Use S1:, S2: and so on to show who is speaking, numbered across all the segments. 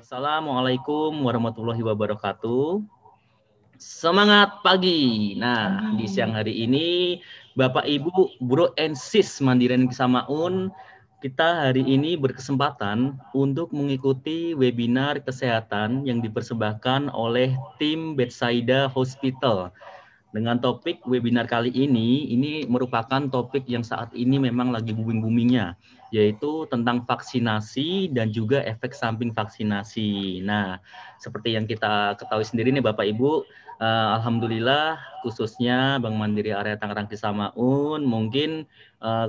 S1: Assalamualaikum warahmatullahi wabarakatuh. Semangat pagi. Nah, di siang hari ini, Bapak Ibu, Bro and Sis Mandirian Kisamaun, kita hari ini berkesempatan untuk mengikuti webinar kesehatan yang dipersembahkan oleh tim Bethsaida Hospital. Dengan topik webinar kali ini merupakan topik yang saat ini memang lagi booming-boomingnya, yaitu tentang vaksinasi dan juga efek samping vaksinasi. Nah, seperti yang kita ketahui sendiri nih Bapak Ibu, alhamdulillah khususnya Bank Mandiri area Tangerang Kisamaun mungkin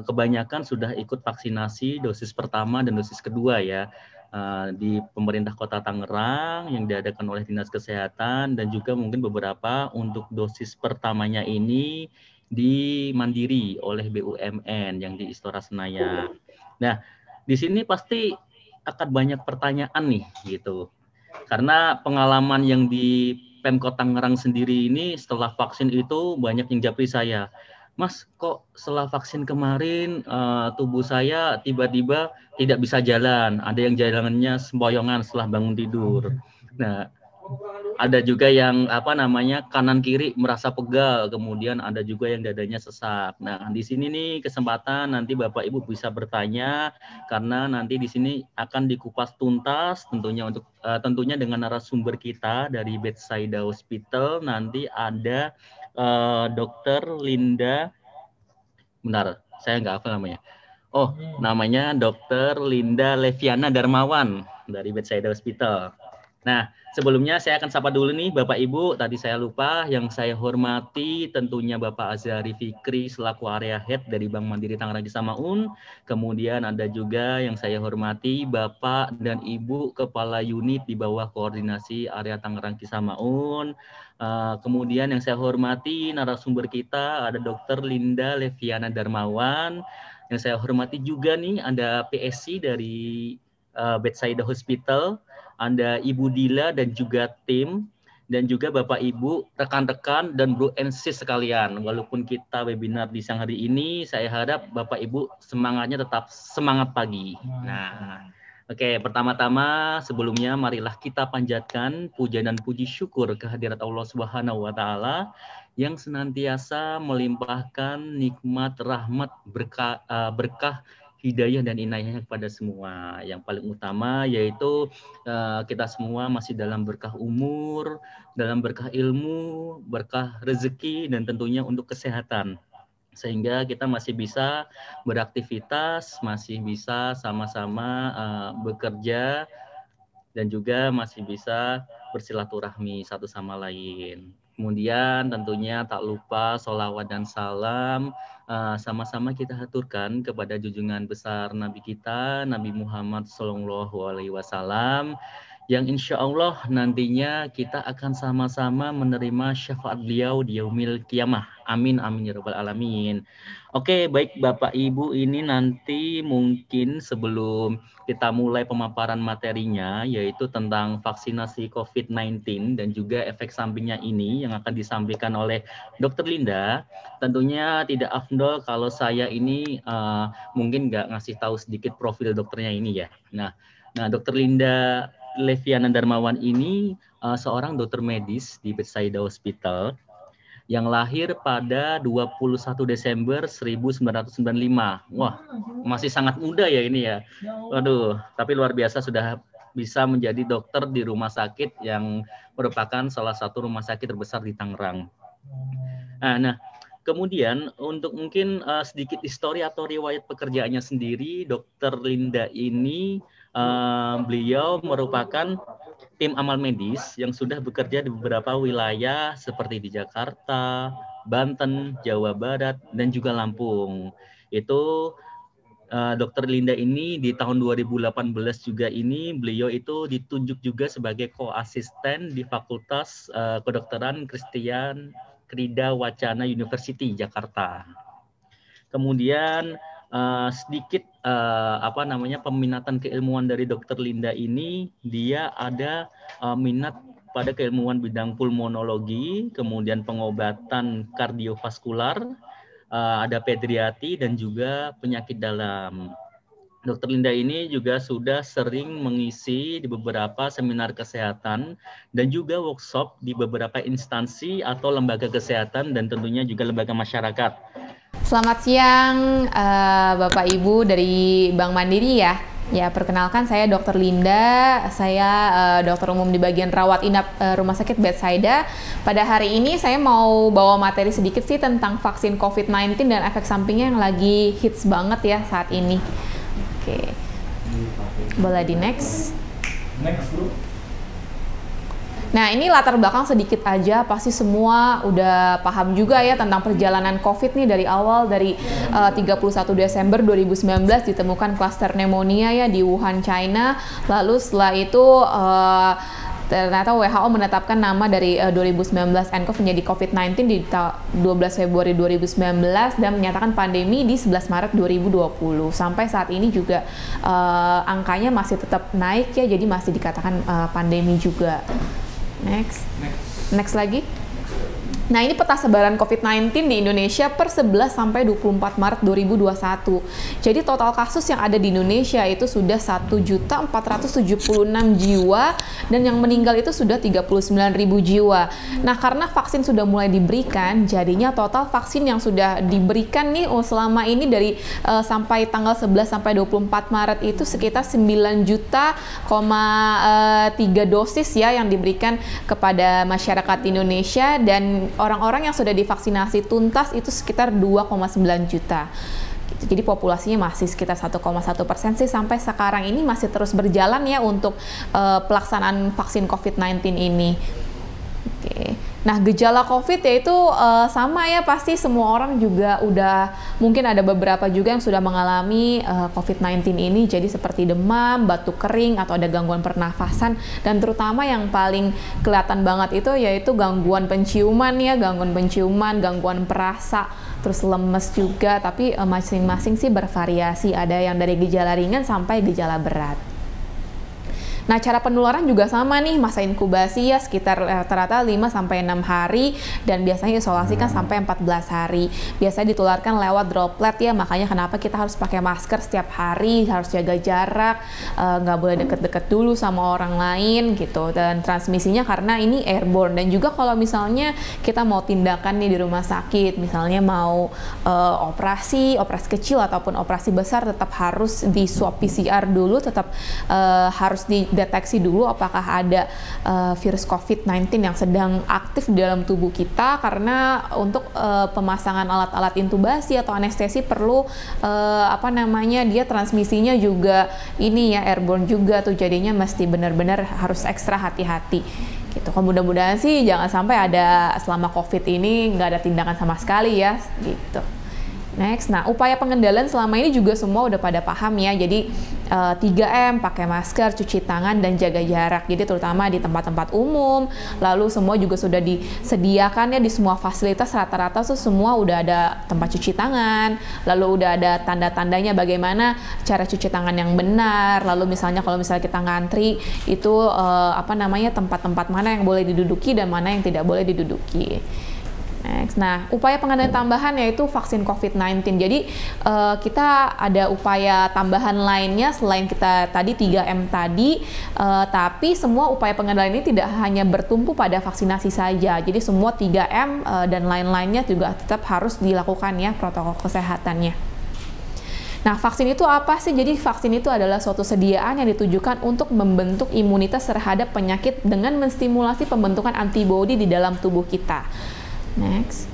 S1: kebanyakan sudah ikut vaksinasi dosis pertama dan dosis kedua ya. Di pemerintah kota Tangerang yang diadakan oleh Dinas Kesehatan dan juga mungkin beberapa untuk dosis pertamanya ini dimandiri oleh BUMN yang di Istora Senayan. Nah, di sini pasti akan banyak pertanyaan nih gitu. Karena pengalaman yang di Pemkot Tangerang sendiri ini setelah vaksin itu banyak yang japri saya. Mas, kok setelah vaksin kemarin tubuh saya tiba-tiba tidak bisa jalan. Ada yang jalanannya sempoyongan setelah bangun tidur. Nah, ada juga yang kanan kiri merasa pegal, kemudian ada juga yang dadanya sesak. Nah, di sini nih kesempatan nanti Bapak Ibu bisa bertanya karena nanti di sini akan dikupas tuntas tentunya dengan narasumber kita dari Bethsaida Hospital. Nanti ada Dokter Linda. Bentar, saya nggak hafal namanya. Oh, namanya Dokter Linda Leviana Darmawan dari Bethsaida Hospital. Nah, sebelumnya saya akan sapa dulu nih Bapak Ibu, tadi saya lupa, yang saya hormati tentunya Bapak Azhari Fikri selaku area head dari Bank Mandiri Tangerang Kisamaun. Kemudian ada juga yang saya hormati Bapak dan Ibu Kepala Unit di bawah koordinasi area Tangerang Kisamaun. Kemudian yang saya hormati narasumber kita ada Dr. Linda Leviana Darmawan. Yang saya hormati juga nih ada PSC dari Bethsaida Hospital, ada Ibu Dila dan juga tim, dan juga Bapak Ibu, rekan-rekan dan Bro and Sis sekalian. Walaupun kita webinar di siang hari ini, saya harap Bapak Ibu semangatnya tetap semangat pagi. Nah, oke, pertama-tama sebelumnya marilah kita panjatkan puja dan puji syukur kehadirat Allah Subhanahu wa taala yang senantiasa melimpahkan nikmat, rahmat, berkah hidayah dan inayahnya kepada semua. Yang paling utama yaitu kita semua masih dalam berkah umur, dalam berkah ilmu, berkah rezeki, dan tentunya untuk kesehatan. Sehingga kita masih bisa beraktivitas, masih bisa sama-sama bekerja, dan juga masih bisa bersilaturahmi satu sama lain. Kemudian tentunya tak lupa sholawat dan salam sama-sama kita haturkan kepada junjungan besar Nabi kita, Nabi Muhammad SAW, yang insya Allah nantinya kita akan sama-sama menerima syafaat beliau di yaumil kiamah. Amin, amin ya rabbal alamin. Oke, baik Bapak Ibu, ini nanti mungkin sebelum kita mulai pemaparan materinya, yaitu tentang vaksinasi COVID-19 dan juga efek sampingnya ini yang akan disampaikan oleh Dr. Linda. Tentunya tidak afdol kalau saya ini mungkin nggak ngasih tahu sedikit profil dokternya ini ya. Nah, Dr. Linda Leviana Darmawan ini seorang dokter medis di Bethsaida Hospital yang lahir pada 21 Desember 1995. Wah, masih sangat muda ya ini ya. Waduh, tapi luar biasa sudah bisa menjadi dokter di rumah sakit yang merupakan salah satu rumah sakit terbesar di Tangerang. Nah, kemudian untuk mungkin sedikit histori atau riwayat pekerjaannya sendiri, Dokter Linda ini beliau merupakan tim amal medis yang sudah bekerja di beberapa wilayah seperti di Jakarta, Banten, Jawa Barat, dan juga Lampung. Itu Dokter Linda ini di tahun 2018 juga ini beliau itu ditunjuk juga sebagai koasisten di Fakultas Kedokteran Krida Wacana University Jakarta. Kemudian sedikit peminatan keilmuan dari Dr. Linda ini, dia ada minat pada keilmuan bidang pulmonologi, kemudian pengobatan kardiovaskular, ada pediatri dan juga penyakit dalam. Dr. Linda ini juga sudah sering mengisi di beberapa seminar kesehatan dan juga workshop di beberapa instansi atau lembaga kesehatan dan tentunya juga lembaga masyarakat.
S2: Selamat siang Bapak Ibu dari Bank Mandiri ya. Ya, perkenalkan saya Dr. Linda, saya dokter umum di bagian rawat inap Rumah Sakit Bethsaida. Pada hari ini saya mau bawa materi sedikit sih tentang vaksin COVID-19 dan efek sampingnya yang lagi hits banget ya saat ini. Oke, boleh di next. Next, bro. Nah, ini latar belakang sedikit aja, pasti semua udah paham juga ya tentang perjalanan COVID nih dari awal, dari 31 Desember 2019 ditemukan klaster pneumonia ya di Wuhan, China. Lalu setelah itu ternyata WHO menetapkan nama dari 2019 nCoV menjadi COVID-19 di 12 Februari 2019 dan menyatakan pandemi di 11 Maret 2020. Sampai saat ini juga angkanya masih tetap naik ya, jadi masih dikatakan pandemi juga. Next lagi. Nah, ini peta sebaran COVID-19 di Indonesia per 11 sampai 24 Maret 2021. Jadi total kasus yang ada di Indonesia itu sudah 1.476 jiwa dan yang meninggal itu sudah 39.000 jiwa. Nah, karena vaksin sudah mulai diberikan, jadinya total vaksin yang sudah diberikan nih selama ini dari sampai tanggal 11 sampai 24 Maret itu sekitar 9 juta, 3 dosis ya yang diberikan kepada masyarakat Indonesia, dan orang-orang yang sudah divaksinasi tuntas itu sekitar 2,9 juta. Jadi populasinya masih sekitar 1,1% sih sampai sekarang ini masih terus berjalan ya untuk pelaksanaan vaksin COVID-19 ini. Oke. Nah, gejala COVID yaitu sama ya, pasti semua orang juga udah, mungkin ada beberapa juga yang sudah mengalami COVID-19 ini, jadi seperti demam, batuk kering, atau ada gangguan pernafasan, dan terutama yang paling kelihatan banget itu yaitu gangguan penciuman ya, gangguan perasa, terus lemes juga, tapi masing-masing sih bervariasi, ada yang dari gejala ringan sampai gejala berat. Nah, cara penularan juga sama nih, masa inkubasi ya sekitar rata-rata 5-6 hari dan biasanya isolasi kan sampai 14 hari. Biasanya ditularkan lewat droplet ya, makanya kenapa kita harus pakai masker setiap hari, harus jaga jarak, nggak boleh deket-deket dulu sama orang lain gitu. Dan transmisinya karena ini airborne, dan juga kalau misalnya kita mau tindakan nih di rumah sakit, misalnya mau operasi kecil ataupun operasi besar, tetap harus di swab PCR dulu, tetap harus dideteksi dulu apakah ada virus COVID-19 yang sedang aktif di dalam tubuh kita, karena untuk pemasangan alat-alat intubasi atau anestesi perlu dia transmisinya juga ini ya airborne juga tuh, jadinya mesti benar-benar harus ekstra hati-hati gitu. Mudah-mudahan sih jangan sampai ada selama COVID ini nggak ada tindakan sama sekali ya gitu. Next, nah upaya pengendalian selama ini juga semua udah pada paham ya, jadi 3M, pakai masker, cuci tangan, dan jaga jarak, jadi terutama di tempat-tempat umum, lalu semua juga sudah disediakan ya di semua fasilitas, rata-rata tuh semua udah ada tempat cuci tangan, lalu udah ada tanda-tandanya bagaimana cara cuci tangan yang benar, lalu misalnya kalau misalnya kita ngantri itu tempat-tempat mana yang boleh diduduki dan mana yang tidak boleh diduduki. Next. Nah, upaya pengendalian tambahan yaitu vaksin COVID-19. Jadi kita ada upaya tambahan lainnya selain kita tadi 3M tadi, tapi semua upaya pengendalian ini tidak hanya bertumpu pada vaksinasi saja. Jadi semua 3M dan lain-lainnya juga tetap harus dilakukan ya protokol kesehatannya. Nah, vaksin itu apa sih? Jadi vaksin itu adalah suatu sediaan yang ditujukan untuk membentuk imunitas terhadap penyakit dengan menstimulasi pembentukan antibodi di dalam tubuh kita. Next.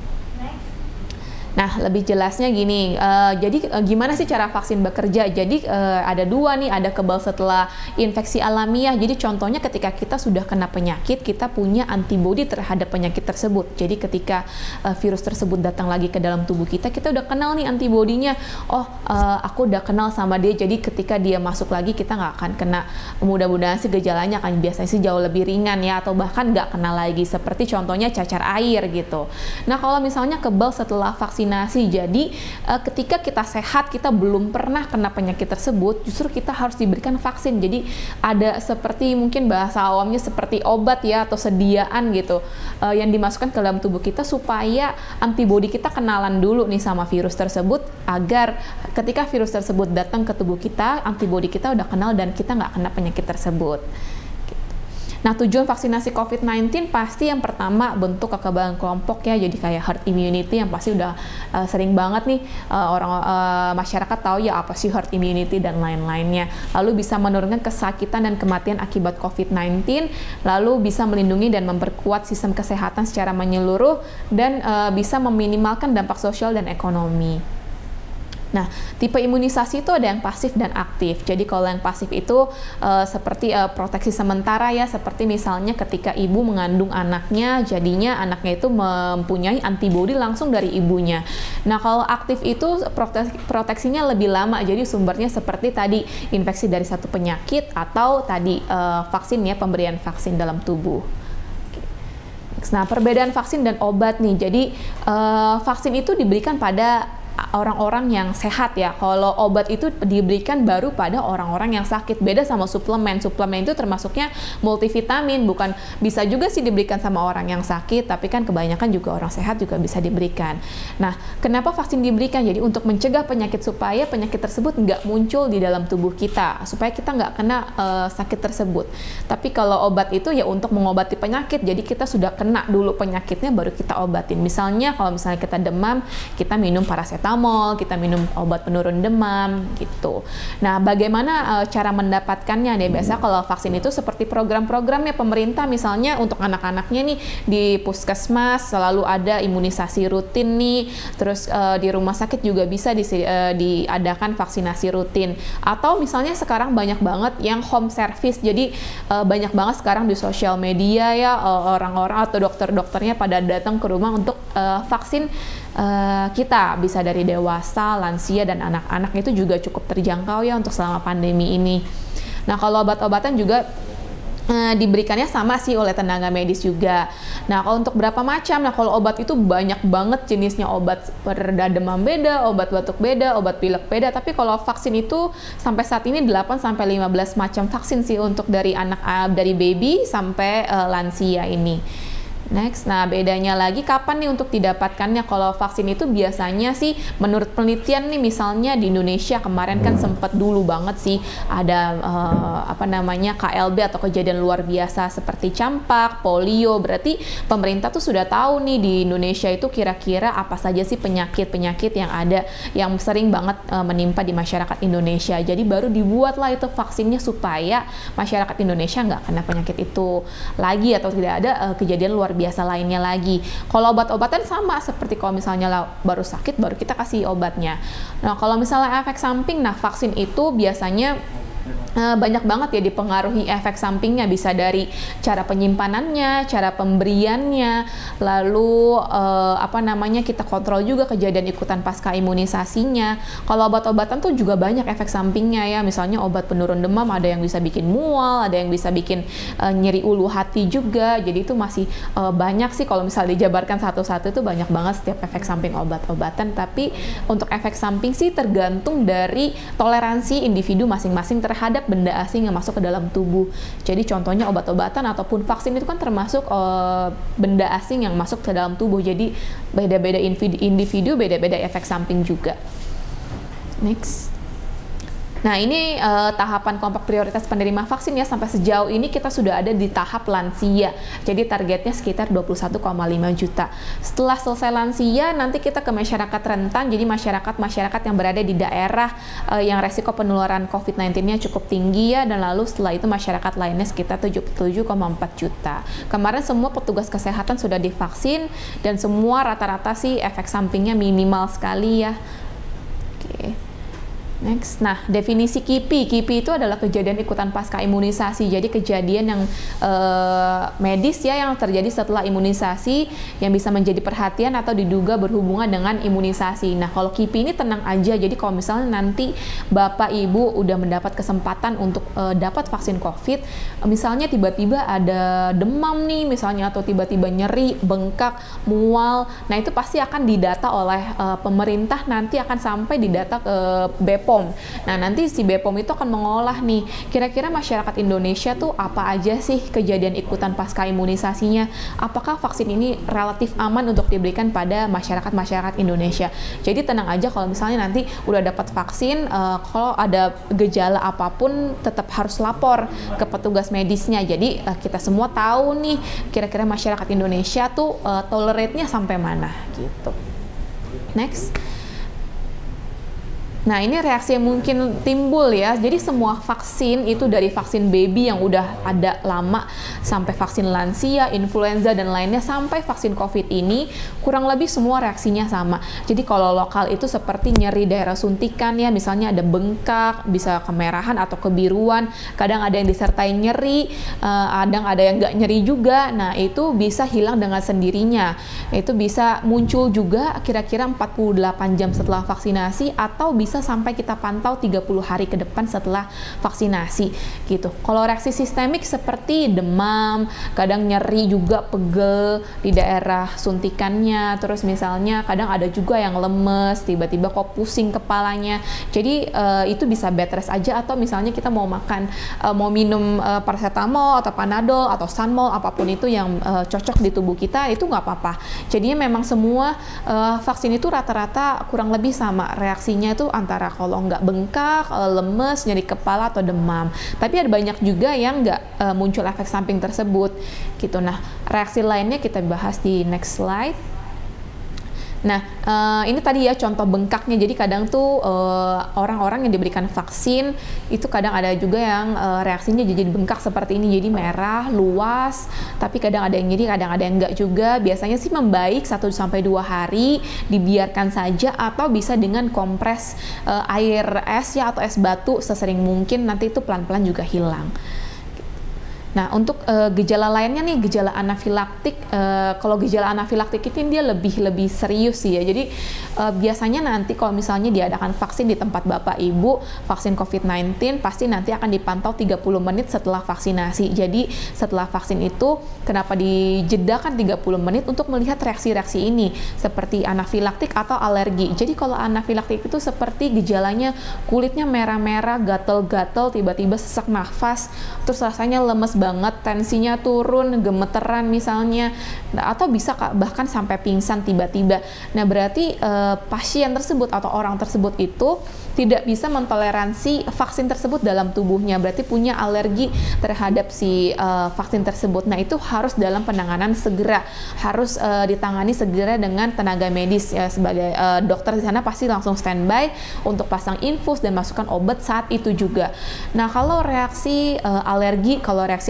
S2: Nah, lebih jelasnya gini, jadi gimana sih cara vaksin bekerja? Jadi ada dua nih, ada kebal setelah infeksi alamiah. Jadi contohnya ketika kita sudah kena penyakit, kita punya antibodi terhadap penyakit tersebut. Jadi ketika virus tersebut datang lagi ke dalam tubuh kita, kita udah kenal nih antibodinya. Oh, aku udah kenal sama dia, jadi ketika dia masuk lagi kita nggak akan kena. Mudah-mudahan sih gejalanya akan biasanya sih jauh lebih ringan ya, atau bahkan nggak kena lagi. Seperti contohnya cacar air gitu. Nah, kalau misalnya kebal setelah vaksin vaksinasi. Jadi ketika kita sehat, kita belum pernah kena penyakit tersebut, justru kita harus diberikan vaksin. Jadi ada seperti mungkin bahasa awamnya seperti obat ya, atau sediaan gitu yang dimasukkan ke dalam tubuh kita supaya antibodi kita kenalan dulu nih sama virus tersebut, agar ketika virus tersebut datang ke tubuh kita, antibodi kita udah kenal dan kita nggak kena penyakit tersebut. Nah, tujuan vaksinasi COVID-19 pasti yang pertama bentuk kekebalan kelompok ya, jadi kayak herd immunity yang pasti udah sering banget nih masyarakat tahu ya apa sih herd immunity dan lain-lainnya. Lalu bisa menurunkan kesakitan dan kematian akibat COVID-19, lalu bisa melindungi dan memperkuat sistem kesehatan secara menyeluruh, dan bisa meminimalkan dampak sosial dan ekonomi. Nah, tipe imunisasi itu ada yang pasif dan aktif. Jadi kalau yang pasif itu seperti proteksi sementara ya, seperti misalnya ketika ibu mengandung anaknya, jadinya anaknya itu mempunyai antibodi langsung dari ibunya. Nah, kalau aktif itu proteksinya lebih lama, jadi sumbernya seperti tadi infeksi dari satu penyakit atau tadi vaksin ya, pemberian vaksin dalam tubuh. Nah, perbedaan vaksin dan obat nih. Jadi vaksin itu diberikan pada orang-orang yang sehat ya. Kalau obat itu diberikan baru pada orang-orang yang sakit. Beda sama suplemen. Suplemen itu termasuknya multivitamin, bukan, bisa juga sih diberikan sama orang yang sakit, tapi kan kebanyakan juga orang sehat juga bisa diberikan. Nah, kenapa vaksin diberikan? Jadi untuk mencegah penyakit, supaya penyakit tersebut nggak muncul di dalam tubuh kita, supaya kita nggak kena sakit tersebut. Tapi kalau obat itu ya untuk mengobati penyakit, jadi kita sudah kena dulu penyakitnya baru kita obatin. Misalnya kalau misalnya kita demam, kita minum paracetamol, kita minum obat penurun demam gitu. Nah, bagaimana cara mendapatkannya? Dia biasa kalau vaksin itu seperti program-programnya pemerintah, misalnya untuk anak-anaknya nih di puskesmas selalu ada imunisasi rutin nih. Terus di rumah sakit juga bisa diadakan vaksinasi rutin. Atau misalnya sekarang banyak banget yang home service. Jadi banyak banget sekarang di sosial media ya, orang-orang atau dokter-dokternya pada datang ke rumah untuk vaksin kita, bisa dari dewasa, lansia, dan anak-anak. Itu juga cukup terjangkau ya untuk selama pandemi ini. Nah, kalau obat-obatan juga diberikannya sama sih oleh tenaga medis juga. Nah, kalau untuk berapa macam? Nah, kalau obat itu banyak banget jenisnya. Obat pereda demam beda, obat batuk beda, obat pilek beda. Tapi kalau vaksin itu sampai saat ini 8-15 macam vaksin sih untuk dari dari baby sampai lansia ini. Next, nah bedanya lagi kapan nih untuk didapatkannya? Kalau vaksin itu biasanya sih menurut penelitian nih, misalnya di Indonesia kemarin kan sempat dulu banget sih ada KLB atau kejadian luar biasa seperti campak, polio. Berarti pemerintah tuh sudah tahu nih di Indonesia itu kira-kira apa saja sih penyakit-penyakit yang ada yang sering banget menimpa di masyarakat Indonesia. Jadi baru dibuatlah itu vaksinnya supaya masyarakat Indonesia nggak kena penyakit itu lagi atau tidak ada kejadian luar biasa lainnya lagi. Kalau obat-obatan sama seperti kalau misalnya baru sakit baru kita kasih obatnya. Nah, kalau misalnya efek samping, nah vaksin itu biasanya banyak banget ya dipengaruhi efek sampingnya, bisa dari cara penyimpanannya, cara pemberiannya, lalu kita kontrol juga kejadian ikutan pasca imunisasinya. Kalau obat-obatan tuh juga banyak efek sampingnya ya, misalnya obat penurun demam ada yang bisa bikin mual, ada yang bisa bikin nyeri ulu hati juga. Jadi itu masih banyak sih kalau misalnya dijabarkan satu-satu itu banyak banget setiap efek samping obat-obatan. Tapi untuk efek samping sih tergantung dari toleransi individu masing-masing terhadap benda asing yang masuk ke dalam tubuh. Jadi contohnya obat-obatan ataupun vaksin itu kan termasuk benda asing yang masuk ke dalam tubuh. Jadi beda-beda individu, beda-beda efek samping juga. Next. Nah, ini tahapan kelompok prioritas penerima vaksin ya. Sampai sejauh ini kita sudah ada di tahap lansia. Jadi targetnya sekitar 21,5 juta. Setelah selesai lansia, nanti kita ke masyarakat rentan. Jadi masyarakat yang berada di daerah yang resiko penularan COVID-19-nya cukup tinggi ya. Dan lalu setelah itu masyarakat lainnya sekitar 77,4 juta. Kemarin semua petugas kesehatan sudah divaksin dan semua rata-rata sih efek sampingnya minimal sekali ya. Oke. Next, nah definisi KIPI. KIPI itu adalah kejadian ikutan pasca imunisasi. Jadi kejadian yang medis ya yang terjadi setelah imunisasi yang bisa menjadi perhatian atau diduga berhubungan dengan imunisasi. Nah kalau KIPI ini tenang aja. Jadi kalau misalnya nanti Bapak Ibu udah mendapat kesempatan untuk dapat vaksin COVID, misalnya tiba-tiba ada demam nih misalnya atau tiba-tiba nyeri, bengkak, mual, nah itu pasti akan didata oleh pemerintah, nanti akan sampai didata ke BPOM. Nah, nanti si BPOM itu akan mengolah nih, kira-kira masyarakat Indonesia tuh apa aja sih kejadian ikutan pasca imunisasinya? Apakah vaksin ini relatif aman untuk diberikan pada masyarakat Indonesia? Jadi tenang aja kalau misalnya nanti udah dapat vaksin, kalau ada gejala apapun tetap harus lapor ke petugas medisnya. Jadi kita semua tahu nih, kira-kira masyarakat Indonesia tuh tolerate-nya sampai mana gitu. Next. Nah, ini reaksi yang mungkin timbul ya. Jadi semua vaksin itu dari vaksin baby yang udah ada lama sampai vaksin lansia, influenza dan lainnya sampai vaksin COVID ini kurang lebih semua reaksinya sama. Jadi kalau lokal itu seperti nyeri daerah suntikan ya, misalnya ada bengkak, bisa kemerahan atau kebiruan, kadang ada yang disertai nyeri, kadang ada yang nggak nyeri juga. Nah, itu bisa hilang dengan sendirinya. Itu bisa muncul juga kira-kira 48 jam setelah vaksinasi atau bisa sampai kita pantau 30 hari ke depan setelah vaksinasi gitu. Kalau reaksi sistemik seperti demam, kadang nyeri juga, pegel di daerah suntikannya, terus misalnya kadang ada juga yang lemes, tiba-tiba kok pusing kepalanya. Jadi itu bisa bed rest aja, atau misalnya kita mau minum paracetamol atau panadol atau Sanmol, apapun itu yang cocok di tubuh kita, itu nggak apa-apa. Jadinya memang semua vaksin itu rata-rata kurang lebih sama reaksinya, itu antara kalau nggak bengkak, lemes, nyeri kepala atau demam. Tapi ada banyak juga yang nggak muncul efek samping tersebut gitu. Nah, reaksi lainnya kita bahas di next slide. Nah, ini tadi ya contoh bengkaknya. Jadi kadang tuh orang-orang yang diberikan vaksin itu kadang ada juga yang reaksinya jadi bengkak seperti ini, jadi merah, luas, tapi kadang ada yang nyeri, kadang ada yang enggak juga. Biasanya sih membaik 1-2 hari, dibiarkan saja, atau bisa dengan kompres air es ya atau es batu sesering mungkin, nanti itu pelan-pelan juga hilang. Nah, untuk gejala lainnya nih, gejala anafilaktik. Kalau gejala anafilaktik ini dia lebih serius sih ya. Jadi biasanya nanti kalau misalnya diadakan vaksin di tempat Bapak Ibu, vaksin COVID-19 pasti nanti akan dipantau 30 menit setelah vaksinasi. Jadi setelah vaksin itu kenapa dijedakan 30 menit untuk melihat reaksi-reaksi ini seperti anafilaktik atau alergi. Jadi kalau anafilaktik itu seperti gejalanya kulitnya merah-merah, gatel-gatel, tiba-tiba sesak nafas, terus rasanya lemes banget, tensinya turun, gemeteran misalnya, atau bisa bahkan sampai pingsan tiba-tiba. Nah, berarti pasien tersebut atau orang tersebut itu tidak bisa mentoleransi vaksin tersebut dalam tubuhnya, berarti punya alergi terhadap si vaksin tersebut. Nah, itu harus dalam penanganan segera, harus ditangani segera dengan tenaga medis ya. Sebagai dokter di sana pasti langsung standby untuk pasang infus dan masukkan obat saat itu juga. Nah, kalau reaksi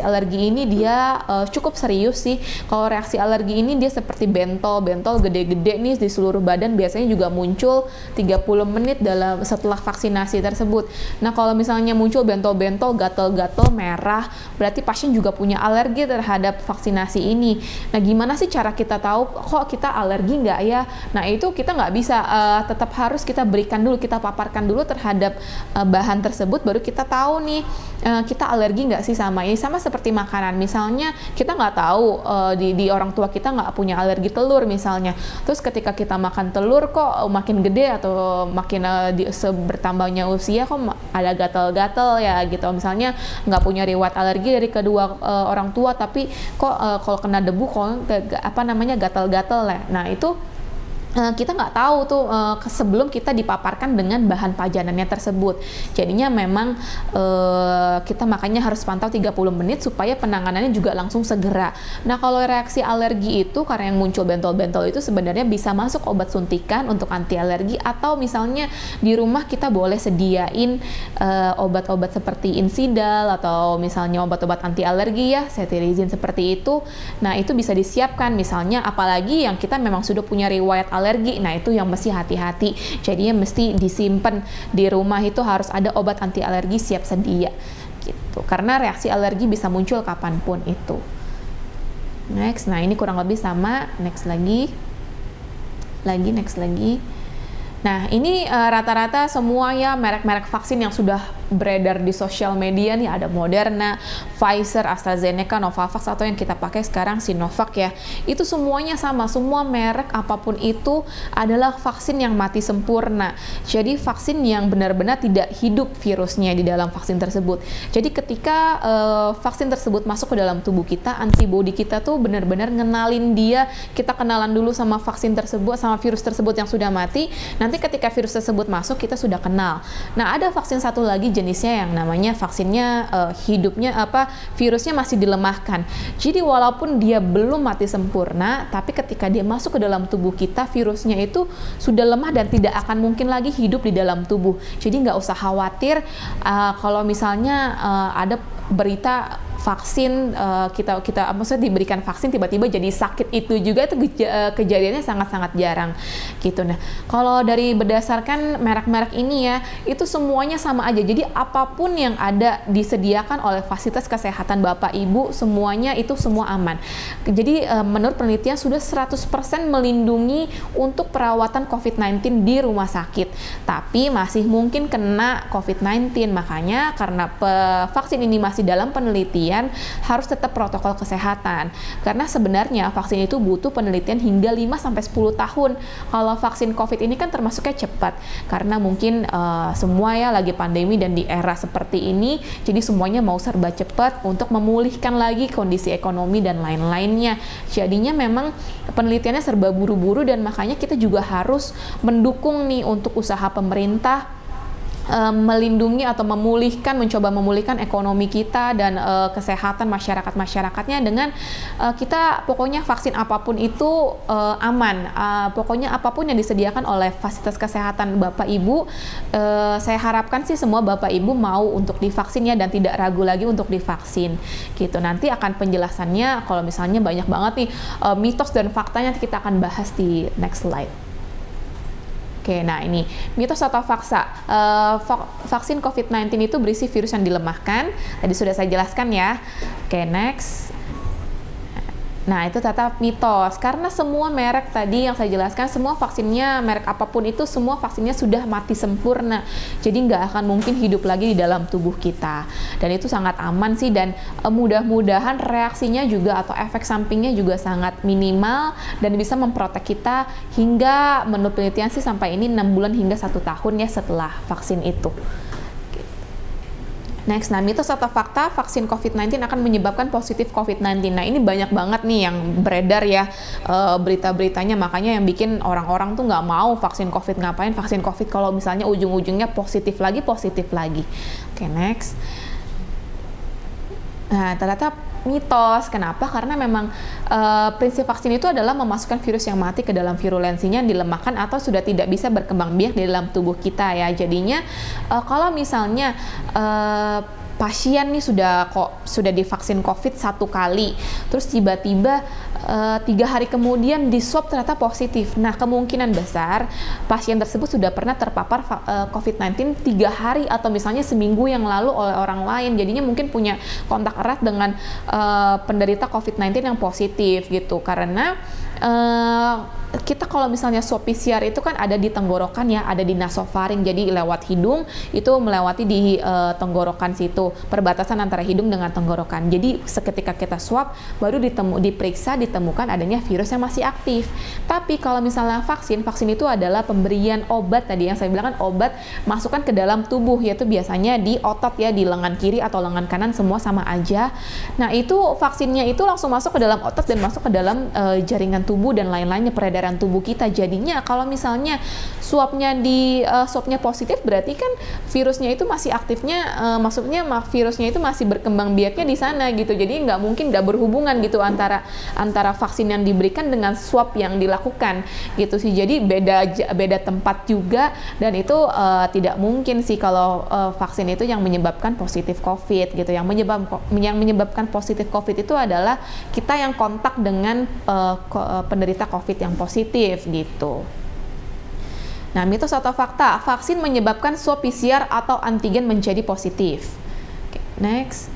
S2: alergi ini dia cukup serius sih. Kalau reaksi alergi ini dia seperti bentol gede-gede nih di seluruh badan, biasanya juga muncul 30 menit setelah vaksinasi tersebut. Nah, kalau misalnya muncul bentol-bentol, gatel-gatel, merah, berarti pasien juga punya alergi terhadap vaksinasi ini. Nah, gimana sih cara kita tahu kok kita alergi nggak ya? Nah, itu kita nggak bisa, tetap harus kita berikan dulu, kita paparkan dulu terhadap bahan tersebut, baru kita tahu nih kita alergi nggak sih sama ini. Sama seperti makanan, misalnya kita nggak tahu di orang tua kita nggak punya alergi telur misalnya, terus ketika kita makan telur kok makin gede atau makin bertambahnya usia kok ada gatal-gatal ya gitu, misalnya nggak punya riwayat alergi dari kedua orang tua, tapi kok kalau kena debu kok gatal-gatal ya. Nah, itu kita nggak tahu tuh sebelum kita dipaparkan dengan bahan pajanannya tersebut. Jadinya memang kita makanya harus pantau 30 menit supaya penanganannya juga langsung segera. Nah, kalau reaksi alergi itu karena yang muncul bentol-bentol itu sebenarnya bisa masuk obat suntikan untuk anti alergi, atau misalnya di rumah kita boleh sediain obat-obat seperti Insidal atau misalnya obat-obat anti alergi ya, cetirizine seperti itu. Nah, itu bisa disiapkan misalnya, apalagi yang kita memang sudah punya riwayat alergi, nah itu yang mesti hati-hati. Jadinya mesti disimpan di rumah, itu harus ada obat anti alergi siap sedia gitu. Karena reaksi alergi bisa muncul kapanpun itu. Next, nah ini kurang lebih sama. Next lagi, next lagi. Nah, ini rata-rata semua ya merek-merek vaksin yang sudah beredar di sosial media nih, ada Moderna, Pfizer, AstraZeneca, Novavax, atau yang kita pakai sekarang Sinovac ya. Itu semuanya sama, semua merek apapun itu adalah vaksin yang mati sempurna. Jadi vaksin yang benar-benar tidak hidup virusnya di dalam vaksin tersebut. Jadi ketika vaksin tersebut masuk ke dalam tubuh kita, antibodi kita tuh benar-benar ngenalin dia, kita kenalan dulu sama vaksin tersebut, sama virus tersebut yang sudah mati. Nanti ketika virus tersebut masuk, kita sudah kenal. Nah, ada vaksin satu lagi jenisnya yang namanya vaksinnya virusnya masih dilemahkan. Jadi walaupun dia belum mati sempurna, tapi ketika dia masuk ke dalam tubuh kita, virusnya itu sudah lemah dan tidak akan mungkin lagi hidup di dalam tubuh. Jadi nggak usah khawatir kalau misalnya ada berita vaksin kita maksudnya diberikan vaksin tiba-tiba jadi sakit, itu juga itu kejadiannya sangat-sangat jarang gitu. Nah, kalau dari berdasarkan merek-merek ini ya, itu semuanya sama aja. Jadi apapun yang ada disediakan oleh fasilitas kesehatan Bapak Ibu, semuanya itu semua aman. Jadi menurut penelitian sudah 100% melindungi untuk perawatan COVID-19 di rumah sakit. Tapi masih mungkin kena COVID-19, makanya karena vaksin ini masih dalam penelitian, harus tetap protokol kesehatan. Karena sebenarnya vaksin itu butuh penelitian hingga 5-10 tahun. Kalau vaksin COVID ini kan termasuknya cepat, karena mungkin semua ya lagi pandemi dan di era seperti ini, jadi semuanya mau serba cepat untuk memulihkan lagi kondisi ekonomi dan lain-lainnya. Jadinya memang penelitiannya serba buru-buru, dan makanya kita juga harus mendukung nih untuk usaha pemerintah melindungi atau mencoba memulihkan ekonomi kita dan kesehatan masyarakatnya dengan kita pokoknya vaksin apapun itu aman. Pokoknya apapun yang disediakan oleh fasilitas kesehatan Bapak Ibu, saya harapkan sih semua Bapak Ibu mau untuk divaksin ya, dan tidak ragu lagi untuk divaksin gitu. Nanti akan penjelasannya kalau misalnya banyak banget nih mitos dan faktanya, kita akan bahas di next slide. Oke, nah ini mitos atau fakta. Vaksin COVID-19 itu berisi virus yang dilemahkan. Tadi sudah saya jelaskan ya. Oke, next. Nah, itu tetap mitos, karena semua merek tadi yang saya jelaskan, semua vaksinnya, merek apapun itu, semua vaksinnya sudah mati sempurna. Jadi nggak akan mungkin hidup lagi di dalam tubuh kita. Dan itu sangat aman sih, dan mudah-mudahan reaksinya juga atau efek sampingnya juga sangat minimal, dan bisa memprotek kita hingga menurut penelitian sih sampai ini 6 bulan hingga 1 tahun ya setelah vaksin itu. Next, nah mitos atau fakta, vaksin COVID-19 akan menyebabkan positif COVID-19. Nah, ini banyak banget nih yang beredar ya berita-beritanya, makanya yang bikin orang-orang tuh nggak mau vaksin COVID. Ngapain vaksin COVID kalau misalnya ujung-ujungnya positif lagi. Oke, next. Nah, ternyata mitos. Kenapa? Karena memang prinsip vaksin itu adalah memasukkan virus yang mati ke dalam virulensinya yang dilemahkan atau sudah tidak bisa berkembang biak di dalam tubuh kita ya. Jadinya kalau misalnya pasien nih sudah divaksin COVID 1 kali, terus tiba-tiba 3 hari kemudian di swab ternyata positif. Nah, kemungkinan besar pasien tersebut sudah pernah terpapar COVID-19 3 hari atau misalnya seminggu yang lalu oleh orang lain. Jadinya mungkin punya kontak erat dengan penderita COVID-19 yang positif gitu. Karena kita kalau misalnya swab PCR itu kan ada di tenggorokan ya, ada di nasofaring, jadi lewat hidung itu melewati di tenggorokan situ, perbatasan antara hidung dengan tenggorokan. Jadi seketika kita swab baru diperiksa ditemukan adanya virus yang masih aktif. Tapi kalau misalnya vaksin itu adalah pemberian obat tadi yang saya bilang kan, obat masukkan ke dalam tubuh, yaitu biasanya di otot ya, di lengan kiri atau lengan kanan, semua sama aja. Nah, itu vaksinnya itu langsung masuk ke dalam otot dan masuk ke dalam jaringan tubuh dan lain-lainnya, peredaran tubuh kita. Jadinya kalau misalnya swabnya positif, berarti kan virusnya itu masih aktifnya, maksudnya virusnya itu masih berkembang biaknya di sana gitu. Jadi nggak mungkin nggak berhubungan gitu antara vaksin yang diberikan dengan swab yang dilakukan gitu sih. Jadi beda tempat juga, dan itu tidak mungkin sih kalau vaksin itu yang menyebabkan positif COVID gitu. Yang menyebabkan positif COVID itu adalah kita yang kontak dengan penderita COVID yang positif positif gitu. Nah, mitos atau fakta, vaksin menyebabkan swab PCR atau antigen menjadi positif. Oke, next.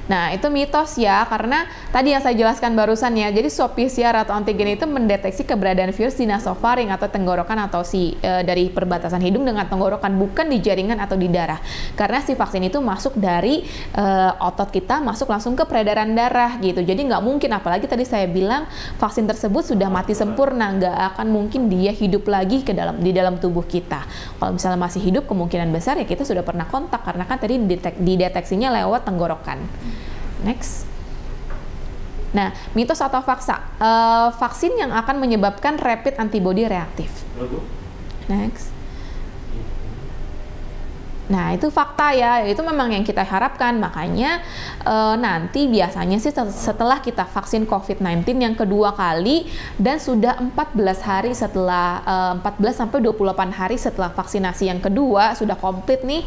S2: Nah, itu mitos ya, karena tadi yang saya jelaskan barusan ya, jadi swab PCR atau antigen itu mendeteksi keberadaan virus di nasofaring atau tenggorokan atau dari perbatasan hidung dengan tenggorokan, bukan di jaringan atau di darah. Karena si vaksin itu masuk dari otot kita, masuk langsung ke peredaran darah gitu. Jadi nggak mungkin, apalagi tadi saya bilang vaksin tersebut sudah mati sempurna, nggak akan mungkin dia hidup lagi di dalam tubuh kita. Kalau misalnya masih hidup, kemungkinan besar ya kita sudah pernah kontak, karena kan tadi dideteksinya lewat tenggorokan. Next. Nah, mitos atau fakta, vaksin yang akan menyebabkan rapid antibody reaktif. Next. Nah, itu fakta ya, itu memang yang kita harapkan. Makanya nanti biasanya sih setelah kita vaksin COVID-19 yang kedua kali dan sudah 14 hari setelah 14 sampai 28 hari setelah vaksinasi yang kedua sudah komplit nih,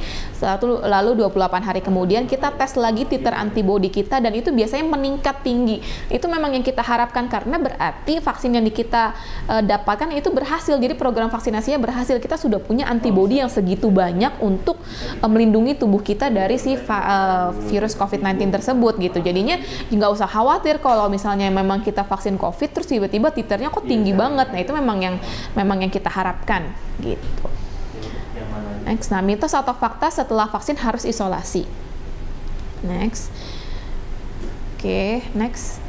S2: lalu 28 hari kemudian kita tes lagi titer antibody kita dan itu biasanya meningkat tinggi. Itu memang yang kita harapkan karena berarti vaksin yang kita dapatkan itu berhasil. Jadi program vaksinasinya berhasil. Kita sudah punya antibody yang segitu banyak untuk melindungi tubuh kita dari si virus COVID-19 tersebut gitu. Jadinya nggak usah khawatir kalau misalnya memang kita vaksin COVID terus tiba-tiba titernya kok tinggi banget. Nah, itu memang yang kita harapkan gitu. Next. Nah, mitos atau fakta setelah vaksin harus isolasi. Next. Oke, next.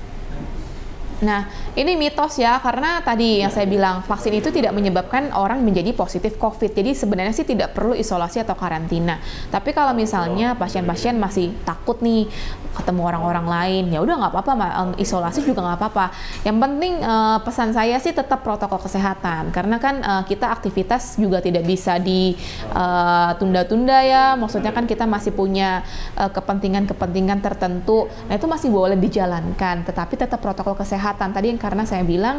S2: Nah, ini mitos ya, karena tadi yang saya bilang, vaksin itu tidak menyebabkan orang menjadi positif COVID. Jadi sebenarnya sih tidak perlu isolasi atau karantina. Tapi kalau misalnya pasien-pasien masih takut nih ketemu orang-orang lain, ya udah nggak apa-apa, isolasi juga nggak apa-apa. Yang penting pesan saya sih tetap protokol kesehatan, karena kan kita aktivitas juga tidak bisa ditunda-tunda ya. Maksudnya kan kita masih punya kepentingan-kepentingan tertentu. Nah, itu masih boleh dijalankan, tetapi tetap protokol kesehatan. Tadi karena saya bilang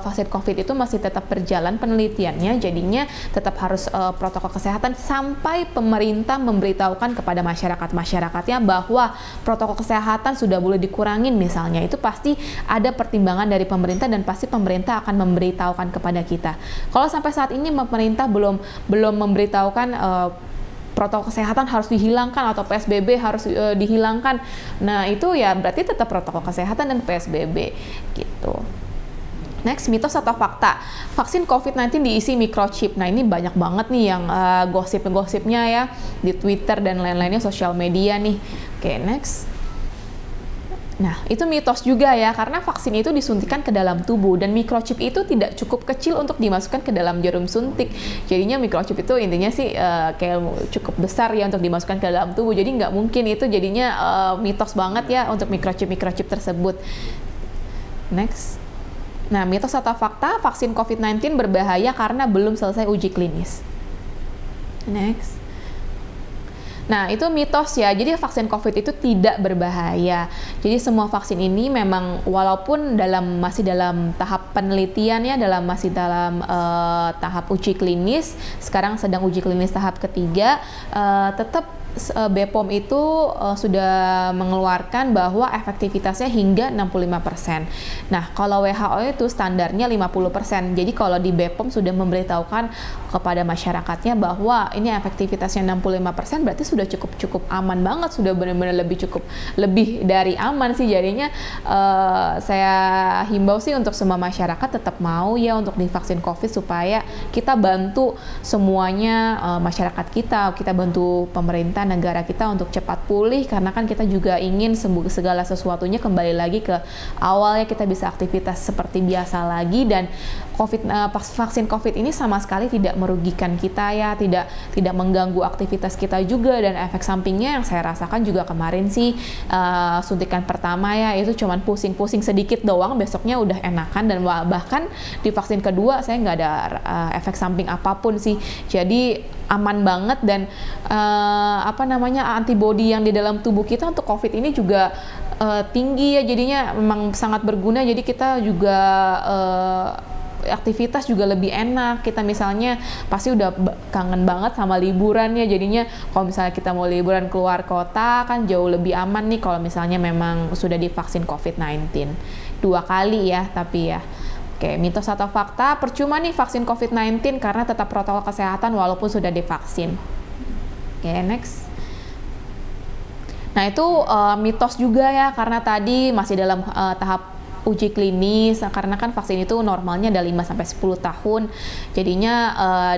S2: vaksin COVID itu masih tetap berjalan penelitiannya, jadinya tetap harus protokol kesehatan sampai pemerintah memberitahukan kepada masyarakatnya bahwa protokol kesehatan sudah boleh dikurangin misalnya. Itu pasti ada pertimbangan dari pemerintah dan pasti pemerintah akan memberitahukan kepada kita. Kalau sampai saat ini pemerintah belum memberitahukan protokol kesehatan harus dihilangkan atau PSBB harus dihilangkan. Nah, itu ya berarti tetap protokol kesehatan dan PSBB gitu. Next, mitos atau fakta. Vaksin COVID-19 diisi microchip. Nah, ini banyak banget nih yang gosip-gosipnya ya di Twitter dan lain-lainnya, sosial media nih. Oke, next. Nah, itu mitos juga ya, karena vaksin itu disuntikan ke dalam tubuh dan microchip itu tidak cukup kecil untuk dimasukkan ke dalam jarum suntik. Jadinya microchip itu intinya sih kayak cukup besar ya untuk dimasukkan ke dalam tubuh. Jadi nggak mungkin itu jadinya mitos banget ya untuk microchip tersebut. Next. Nah, mitos atau fakta, vaksin COVID-19 berbahaya karena belum selesai uji klinis. Next. Nah, itu mitos ya. Jadi vaksin COVID itu tidak berbahaya. Jadi semua vaksin ini memang walaupun masih dalam tahap penelitian ya, masih dalam tahap uji klinis. Sekarang sedang uji klinis tahap ketiga, tetap BPOM itu sudah mengeluarkan bahwa efektivitasnya hingga 65%. Nah, kalau WHO itu standarnya 50%. Jadi kalau di BPOM sudah memberitahukan kepada masyarakatnya bahwa ini efektivitasnya 65%, berarti sudah cukup aman banget, sudah benar-benar lebih dari aman sih. Jadinya saya himbau sih untuk semua masyarakat tetap mau ya untuk divaksin COVID supaya kita bantu semuanya, masyarakat kita bantu pemerintah negara kita untuk cepat pulih, karena kan kita juga ingin segala sesuatunya kembali lagi ke awalnya, kita bisa aktivitas seperti biasa lagi. Dan vaksin COVID ini sama sekali tidak merugikan kita ya, tidak mengganggu aktivitas kita juga, dan efek sampingnya yang saya rasakan juga kemarin sih suntikan pertama ya itu cuman pusing-pusing sedikit doang, besoknya udah enakan, dan bahkan di vaksin kedua saya nggak ada efek samping apapun sih. Jadi aman banget, dan antibodi yang di dalam tubuh kita untuk COVID ini juga tinggi ya, jadinya memang sangat berguna. Jadi kita juga aktivitas juga lebih enak. Kita misalnya pasti udah kangen banget sama liburan ya, jadinya kalau misalnya kita mau liburan keluar kota kan jauh lebih aman nih kalau misalnya memang sudah divaksin COVID-19 2 kali ya, tapi ya. Oke, mitos atau fakta, percuma nih vaksin COVID-19 karena tetap protokol kesehatan walaupun sudah divaksin. Oke, next. Nah, itu mitos juga ya, karena tadi masih dalam tahap uji klinis, karena kan vaksin itu normalnya ada 5-10 tahun. Jadinya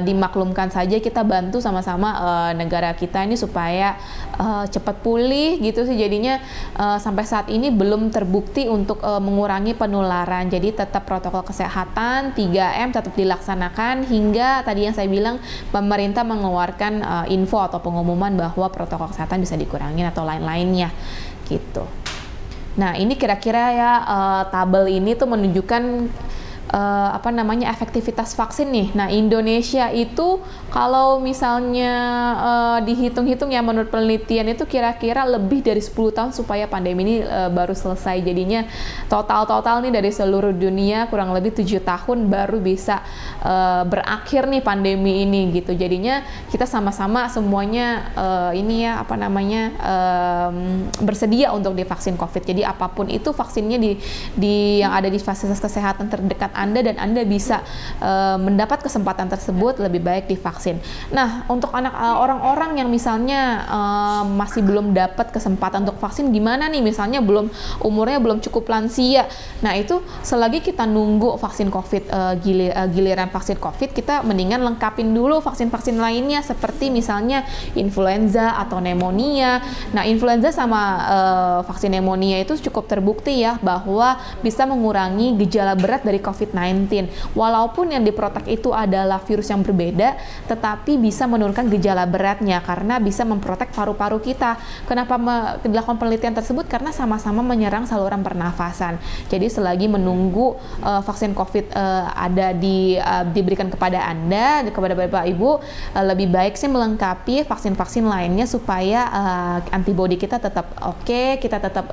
S2: dimaklumkan saja, kita bantu sama-sama negara kita ini supaya cepat pulih gitu sih. Jadinya sampai saat ini belum terbukti untuk mengurangi penularan. Jadi tetap protokol kesehatan 3M tetap dilaksanakan, hingga tadi yang saya bilang pemerintah mengeluarkan info atau pengumuman bahwa protokol kesehatan bisa dikurangi atau lain-lainnya gitu. Nah, ini kira-kira ya tabel ini tuh menunjukkan efektivitas vaksin nih. Nah, Indonesia itu kalau misalnya dihitung-hitung ya, menurut penelitian itu kira-kira lebih dari 10 tahun supaya pandemi ini baru selesai. Jadinya total nih dari seluruh dunia kurang lebih 7 tahun baru bisa berakhir nih pandemi ini gitu. Jadinya kita sama-sama semuanya bersedia untuk divaksin COVID. Jadi apapun itu vaksinnya di yang ada di fasilitas kesehatan terdekat Anda, dan Anda bisa mendapat kesempatan tersebut, lebih baik divaksin. Nah, untuk orang-orang yang misalnya masih belum dapat kesempatan untuk vaksin, gimana nih? Misalnya umurnya belum cukup lansia. Nah, itu selagi kita nunggu vaksin COVID, giliran vaksin COVID, kita mendingan lengkapin dulu vaksin-vaksin lainnya seperti misalnya influenza atau pneumonia. Nah, influenza sama vaksin pneumonia itu cukup terbukti ya bahwa bisa mengurangi gejala berat dari COVID-19. Walaupun yang diprotek itu adalah virus yang berbeda, tetapi bisa menurunkan gejala beratnya karena bisa memprotek paru-paru kita. Kenapa dilakukan penelitian tersebut? Karena sama-sama menyerang saluran pernafasan. Jadi selagi menunggu vaksin COVID diberikan kepada Anda, kepada Bapak Ibu, lebih baik sih melengkapi vaksin-vaksin lainnya supaya antibodi kita tetap oke, kita tetap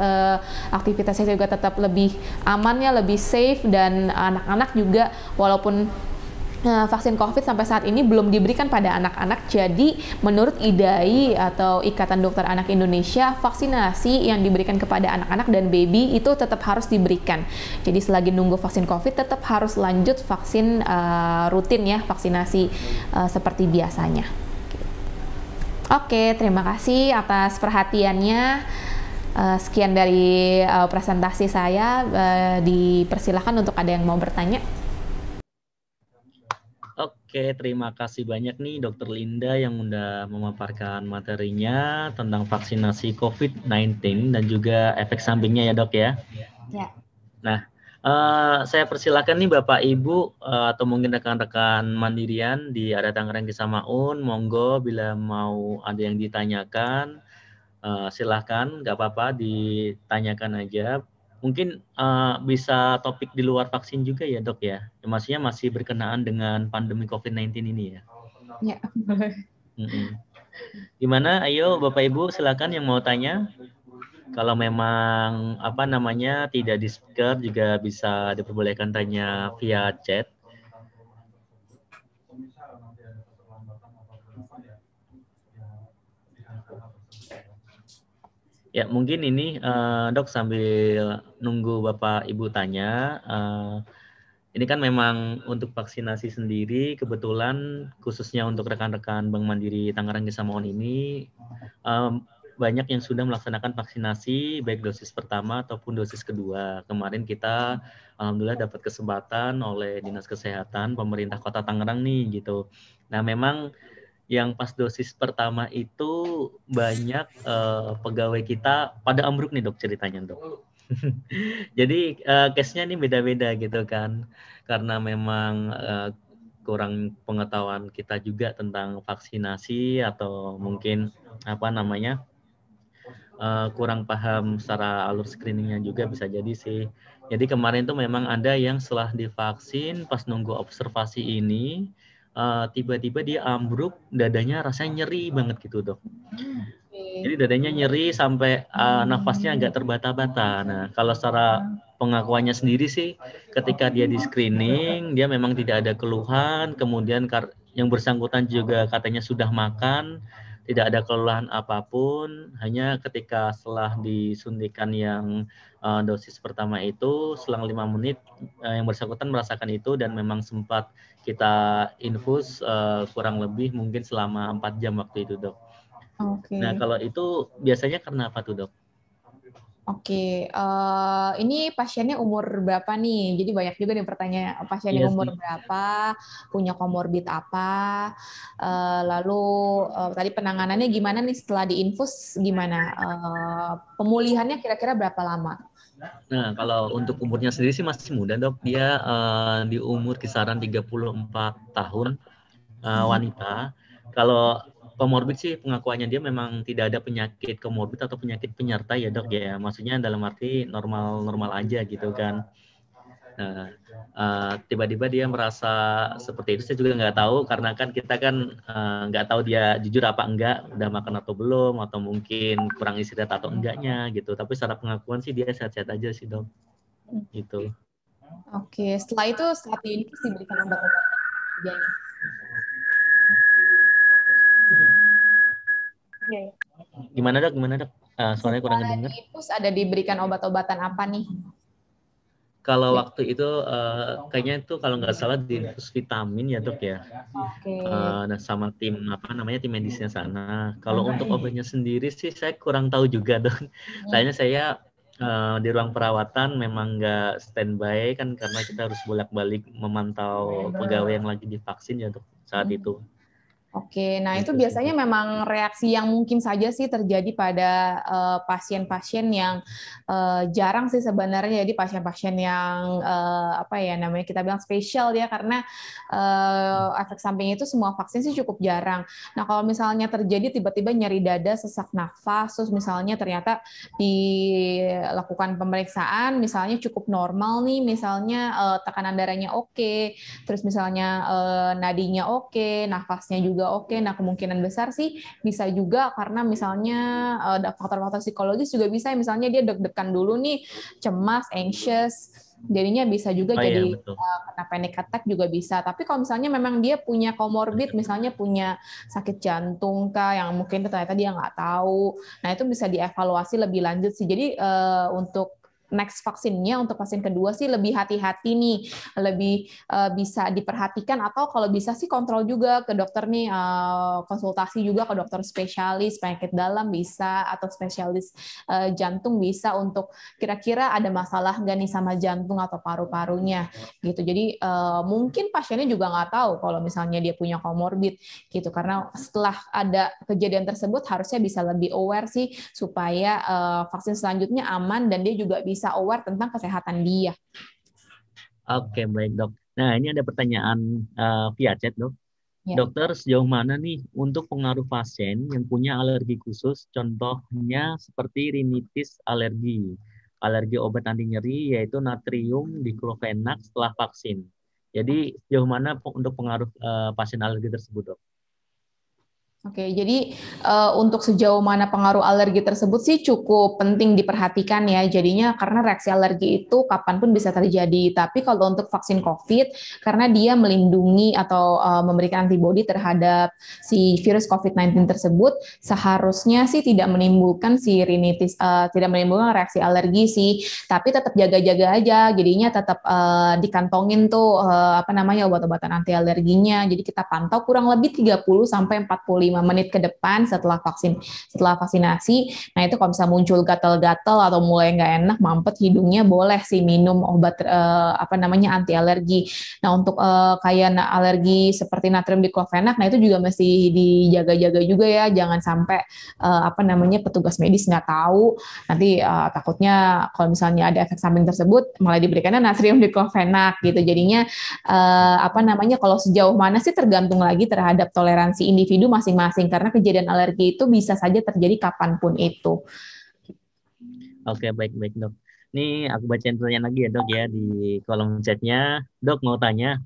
S2: aktivitasnya juga tetap lebih amannya, lebih safe, dan anak-anak juga walaupun vaksin COVID sampai saat ini belum diberikan pada anak-anak. Jadi menurut IDAI atau Ikatan Dokter Anak Indonesia, vaksinasi yang diberikan kepada anak-anak dan baby itu tetap harus diberikan. Jadi selagi nunggu vaksin COVID tetap harus lanjut vaksin rutin ya, vaksinasi seperti biasanya. Oke, terima kasih atas perhatiannya. Sekian dari presentasi saya. Dipersilakan untuk ada yang mau bertanya.
S1: Oke, terima kasih banyak nih Dr. Linda yang udah memaparkan materinya tentang vaksinasi COVID-19 dan juga efek sampingnya ya dok ya.
S3: Ya.
S1: Nah, saya persilakan nih Bapak Ibu atau mungkin rekan-rekan Mandirian di area Tangerang Kisamaun, monggo bila mau ada yang ditanyakan. Silahkan, nggak apa-apa ditanyakan aja. Mungkin bisa topik di luar vaksin juga ya dok ya. Maksudnya masih berkenaan dengan pandemi COVID-19 ini ya.
S3: Ya, boleh.
S1: Gimana? Ayo Bapak Ibu silakan yang mau tanya. Kalau memang tidak di speaker juga bisa diperbolehkan tanya via chat. Ya, mungkin ini dok sambil nunggu Bapak Ibu tanya, ini kan memang untuk vaksinasi sendiri, kebetulan khususnya untuk rekan-rekan Bank Mandiri Tangerang Kisamaun ini, banyak yang sudah melaksanakan vaksinasi, baik dosis pertama ataupun dosis kedua. Kemarin kita alhamdulillah dapat kesempatan oleh Dinas Kesehatan Pemerintah Kota Tangerang nih gitu. Nah, memang yang pas dosis pertama itu banyak pegawai kita pada ambruk nih dok ceritanya dok. Jadi case-nya nih beda-beda gitu kan, karena memang kurang pengetahuan kita juga tentang vaksinasi atau mungkin kurang paham secara alur screeningnya juga bisa jadi sih. Jadi kemarin tuh memang ada yang setelah divaksin pas nunggu observasi ini tiba-tiba dia ambruk, dadanya rasanya nyeri banget gitu dok. Jadi dadanya nyeri sampai nafasnya agak terbata-bata. Nah kalau secara pengakuannya sendiri sih, ketika dia di screening dia memang tidak ada keluhan. Kemudian yang bersangkutan juga katanya sudah makan, tidak ada kelelahan apapun, hanya ketika setelah disuntikan yang dosis pertama itu selang 5 menit yang bersangkutan merasakan itu dan memang sempat kita infus kurang lebih mungkin selama 4 jam waktu itu, Dok. Nah,
S2: Oke.
S1: kalau itu biasanya karena apa tuh, Dok?
S2: Oke, ini pasiennya umur berapa nih? Jadi banyak juga nih pertanyaan, pasiennya
S1: Iya
S2: umur
S1: sih.
S2: berapa, punya komorbid apa, lalu tadi penanganannya gimana nih setelah diinfus, gimana? Pemulihannya kira-kira berapa lama?
S1: Nah, kalau untuk umurnya sendiri sih masih muda, Dok. Dia di umur kisaran 34 tahun, wanita. Kalau komorbid sih pengakuannya dia memang tidak ada penyakit komorbid atau penyakit penyerta ya, Dok ya. Maksudnya dalam arti normal-normal aja gitu kan. Nah, tiba-tiba dia merasa seperti itu saya juga nggak tahu karena kan kita kan nggak tahu dia jujur apa enggak, udah makan atau belum, atau mungkin kurang istirahat atau enggaknya gitu. Tapi secara pengakuan sih dia sehat-sehat aja sih, Dok. Gitu.
S2: Oke, setelah itu setelah diinfus diberikan obat-obatan aja nih. Iya, iya.
S1: Gimana, Dok? Gimana, Dok? Suaranya kurang
S2: Setelah
S1: kedengar.
S2: diinfus ada diberikan obat-obatan apa nih?
S1: Kalau
S2: Ya.
S1: waktu itu kayaknya itu kalau nggak salah diinfus vitamin ya, Dok ya.
S2: Oke.
S1: Nah, sama tim apa namanya tim medisnya sana. Kalau untuk obatnya sendiri sih saya kurang tahu juga, Dok. Soalnya saya di ruang perawatan memang nggak standby kan karena kita harus bolak-balik memantau pegawai yang lagi divaksin ya, Dok, saat itu.
S2: Oke, nah itu
S1: Gitu sih,
S2: biasanya
S1: Dok.
S2: memang reaksi yang mungkin saja sih terjadi pada pasien-pasien yang jarang sih sebenarnya. Jadi pasien-pasien yang apa ya namanya kita bilang spesial ya karena efek samping itu semua vaksin sih cukup jarang. Nah kalau misalnya terjadi tiba-tiba nyeri dada, sesak nafas, terus misalnya ternyata dilakukan pemeriksaan, misalnya cukup normal nih, misalnya tekanan darahnya oke, terus misalnya nadinya oke, nafasnya juga oke. Nah, kemungkinan besar sih bisa juga karena misalnya ada faktor-faktor psikologis juga bisa, misalnya dia deg-degan dulu nih, cemas, anxious, jadinya bisa juga
S1: Oh iya,
S2: jadi
S1: betul.
S2: kena panic attack juga bisa. Tapi kalau misalnya memang dia punya comorbid, misalnya punya sakit jantung kah, yang mungkin ternyata dia nggak tahu, nah itu bisa dievaluasi lebih lanjut sih. Jadi untuk next vaksinnya untuk vaksin kedua sih lebih hati-hati nih, lebih bisa diperhatikan atau kalau bisa sih kontrol juga ke dokter nih, konsultasi juga ke dokter spesialis penyakit dalam bisa atau spesialis jantung bisa untuk kira-kira ada masalah nggak nih sama jantung atau paru-parunya gitu. Jadi mungkin pasiennya juga nggak tahu kalau misalnya dia punya komorbid gitu karena setelah ada kejadian tersebut harusnya bisa lebih aware sih supaya vaksin selanjutnya aman dan dia juga bisa aware tentang kesehatan dia.
S1: Oke, baik, Dok. Nah, ini ada pertanyaan via chat, Dok.
S2: Ya.
S1: Dokter, sejauh mana nih untuk pengaruh pasien yang punya alergi khusus, contohnya seperti rinitis alergi, alergi obat anti nyeri yaitu natrium diklofenak setelah vaksin. Jadi sejauh mana untuk pengaruh pasien alergi tersebut, Dok?
S2: Oke, jadi untuk sejauh mana pengaruh alergi tersebut sih cukup penting diperhatikan ya. Jadinya karena reaksi alergi itu kapanpun bisa terjadi. Tapi kalau untuk vaksin COVID, karena dia melindungi atau memberikan antibodi terhadap si virus COVID-19 tersebut, seharusnya sih tidak menimbulkan si rinitis, tidak menimbulkan reaksi alergi sih. Tapi tetap jaga-jaga aja. Jadinya tetap dikantongin tuh apa namanya obat-obatan anti alerginya. Jadi kita pantau kurang lebih 30 sampai 45 menit ke depan setelah vaksinasi. Nah itu kalau misalnya muncul gatal-gatal atau mulai nggak enak, mampet hidungnya, boleh sih minum obat apa namanya anti alergi. Nah untuk kayak alergi seperti natrium diklofenak, nah itu juga mesti dijaga-jaga juga ya, jangan sampai apa namanya petugas medis nggak tahu, nanti takutnya kalau misalnya ada efek samping tersebut malah diberikannya natrium diklofenak gitu. Jadinya apa namanya kalau sejauh mana sih tergantung lagi terhadap toleransi individu masing-masing karena kejadian alergi itu bisa saja terjadi kapanpun itu.
S1: Oke, baik-baik, Dok. Nih aku bacain pertanyaan lagi ya, Dok ya di kolom chatnya. Dok mau tanya,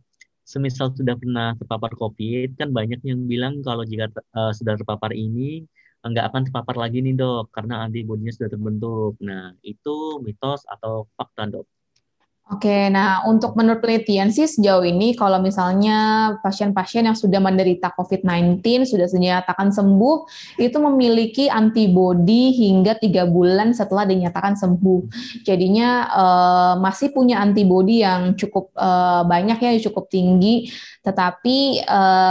S1: semisal sudah pernah terpapar COVID, kan banyak yang bilang kalau jika sudah terpapar ini nggak akan terpapar lagi nih, Dok, karena antibodinya sudah terbentuk. Nah, itu mitos atau fakta, Dok?
S2: Oke, nah untuk menurut penelitian sih sejauh ini kalau misalnya pasien-pasien yang sudah menderita COVID-19 sudah dinyatakan sembuh itu memiliki antibodi hingga 3 bulan setelah dinyatakan sembuh. Jadinya masih punya antibodi yang cukup banyak ya, cukup tinggi. Tetapi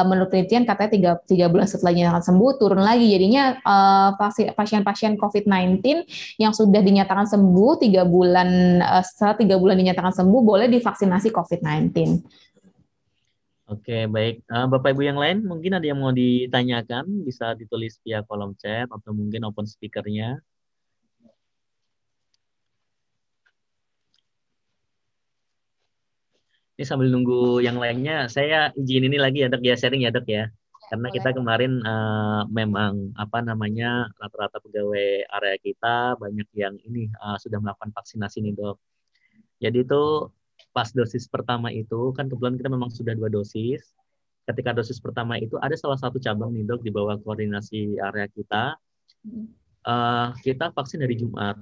S2: menurut penelitian katanya tiga bulan setelah dinyatakan sembuh turun lagi. Jadinya pasien-pasien COVID-19 yang sudah dinyatakan sembuh 3 bulan setelah 3 bulan dinyatakan sembuh boleh divaksinasi COVID-19.
S1: Oke, baik. Bapak Ibu yang lain mungkin ada yang mau ditanyakan, bisa ditulis via kolom chat atau mungkin open speaker-nya. Ini sambil nunggu yang lainnya, saya izin ini lagi ya dok ya, sharing ya dok ya. Karena kita kemarin memang rata-rata pegawai area kita banyak yang ini sudah melakukan vaksinasi nih dok. Jadi itu pas dosis pertama itu kan kebetulan kita memang sudah 2 dosis. Ketika dosis pertama itu ada salah satu cabang nih dok di bawah koordinasi area kita. Kita vaksin hari Jumat.